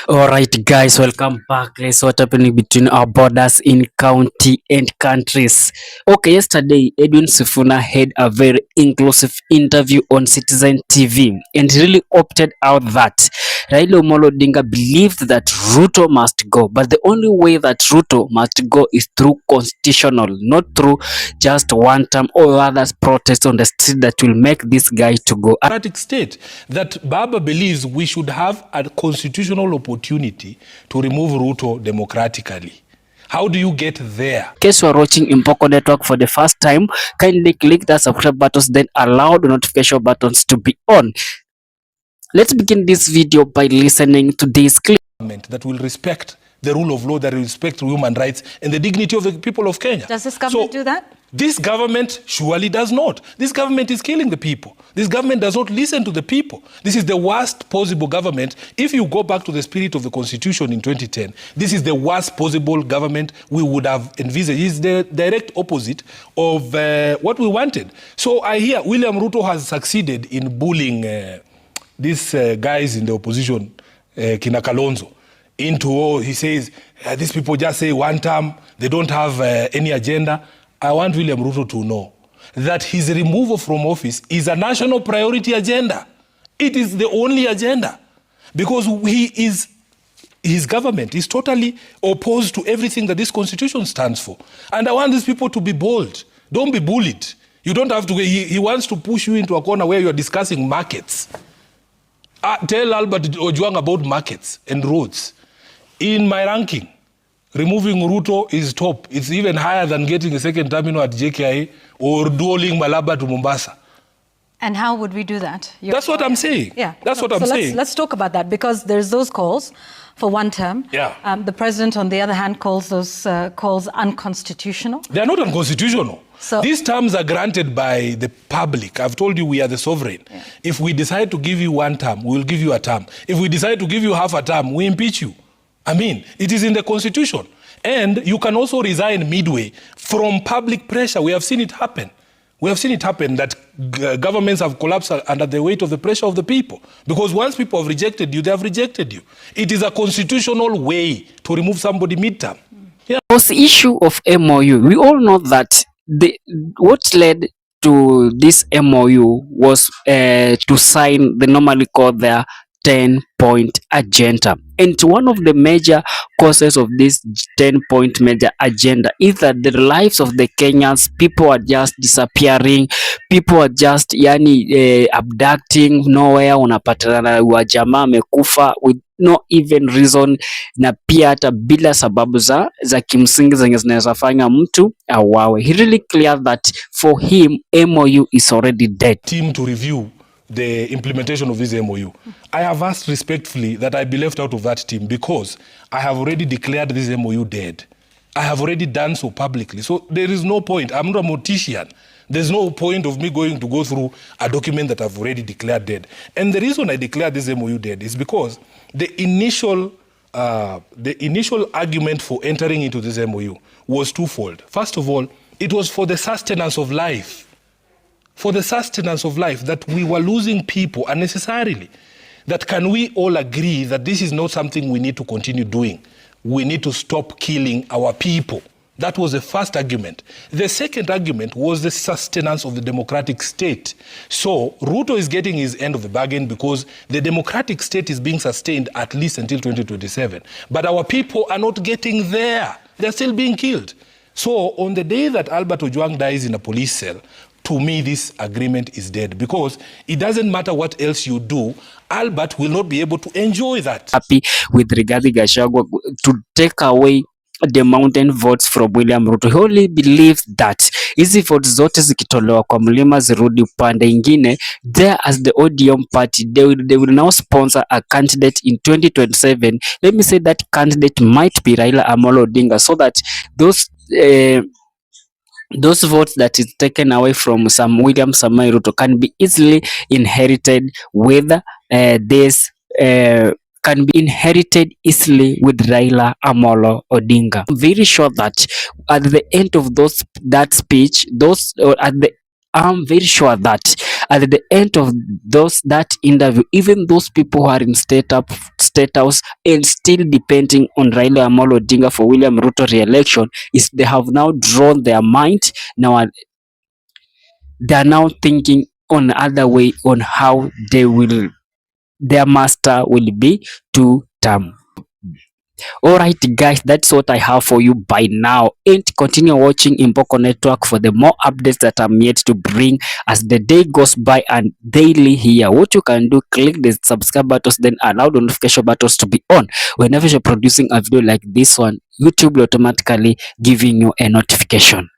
All right, guys, welcome back. Guys, what happening between our borders in county and countries? Okay, yesterday Edwin Sifuna had a very inclusive interview on Citizen TV and really opted out that Raila Amolo Odinga believed that Ruto must go, but the only way that Ruto must go is through constitutional, not through just one term or others protest on the street that will make this guy to go. Democratic state that Baba believes we should have a constitutional opportunity to remove Ruto democratically. How do you get there? In case you are watching Impoko Network for the first time, kindly click that subscribe buttons, then allow the notification buttons to be on. Let's begin this video by listening to this clip. That will respect the rule of law, that will respect human rights and the dignity of the people of Kenya. Does this government do that? This government surely does not. This government is killing the people. This government does not listen to the people. This is the worst possible government. If you go back to the spirit of the Constitution in 2010, this is the worst possible government we would have envisaged. It's the direct opposite of what we wanted. So I hear William Ruto has succeeded in bullying these guys in the opposition, Kina Kalonzo, into, he says, these people just say one term, they don't have any agenda. I want William Ruto to know that his removal from office is a national priority agenda. It is the only agenda because his government is totally opposed to everything that this constitution stands for. And I want these people to be bold. Don't be bullied. You don't have to, he wants to push you into a corner where you're discussing markets. Tell Albert Ojwang about markets and roads. In my ranking, removing Ruto is top. It's even higher than getting a second terminal at JKIA or dualing Malaba to Mombasa. And how would we do that? That's what I'm saying. Yeah. That's what I'm saying. Let's talk about that because there's those calls for one term. Yeah. The president, on the other hand, calls those calls unconstitutional. They are not unconstitutional. So, these terms are granted by the public. I've told you we are the sovereign. Yeah. If we decide to give you one term, we will give you a term. If we decide to give you half a term, we impeach you. I mean, it is in the Constitution. And you can also resign midway from public pressure. We have seen it happen. We have seen it happen that governments have collapsed under the weight of the pressure of the people. Because once people have rejected you, they have rejected you. It is a constitutional way to remove somebody midterm. Yeah. Was the issue of MOU. We all know that what led to this MOU was to sign the normally called their 10-point agenda. And one of the major causes of this 10-point major agenda is that the lives of the Kenyans, people are just disappearing, people are just abducting nowhere, unapatana wa jamaa amekufa with no even reason, na pia hata bila sababu za kimsingi zenye zinaweza fanya mtu awawe. He really clear that for him MOU is already dead. Team to review the implementation of this MOU. I have asked respectfully that I be left out of that team because I have already declared this MOU dead. I have already done so publicly. So there is no point. I'm not a mortician. There's no point of me going to go through a document that I've already declared dead. And the reason I declared this MOU dead is because the initial argument for entering into this MOU was twofold. First of all, it was for the sustenance of life. For the sustenance of life, that we were losing people unnecessarily. That can we all agree that this is not something we need to continue doing? We need to stop killing our people. That was the first argument. The second argument was the sustenance of the democratic state. So Ruto is getting his end of the bargain because the democratic state is being sustained at least until 2027. But our people are not getting there. They're still being killed. So on the day that Albert Ojwang dies in a police cell, to me, this agreement is dead because it doesn't matter what else you do, Albert will not be able to enjoy that. Happy with Rigathi Gachagua to take away the mountain votes from William Ruto. He only believes that hizi votes zote zikitolewa kwa mlima zirudi upande ingine, there as the ODM party, they will now sponsor a candidate in 2027. Let me say that candidate might be Raila Amolo Odinga, so that those votes that is taken away from William Samoei Ruto can be easily inherited with can be inherited easily with Raila Amolo Odinga. I'm very sure that at the end of that speech, I'm very sure that at the end of that interview, even those people who are in Statehouse State House and still depending on Raila Amolo Odinga for William Ruto re-election is they have now drawn their mind. Now they are now thinking on other way on how their master will be 2 term. Alright guys, that's what I have for you by now, and continue watching Impoko Network for the more updates that I'm yet to bring as the day goes by and daily here. What you can do, click the subscribe buttons, then allow the notification buttons to be on. Whenever you're producing a video like this one, YouTube will automatically giving you a notification.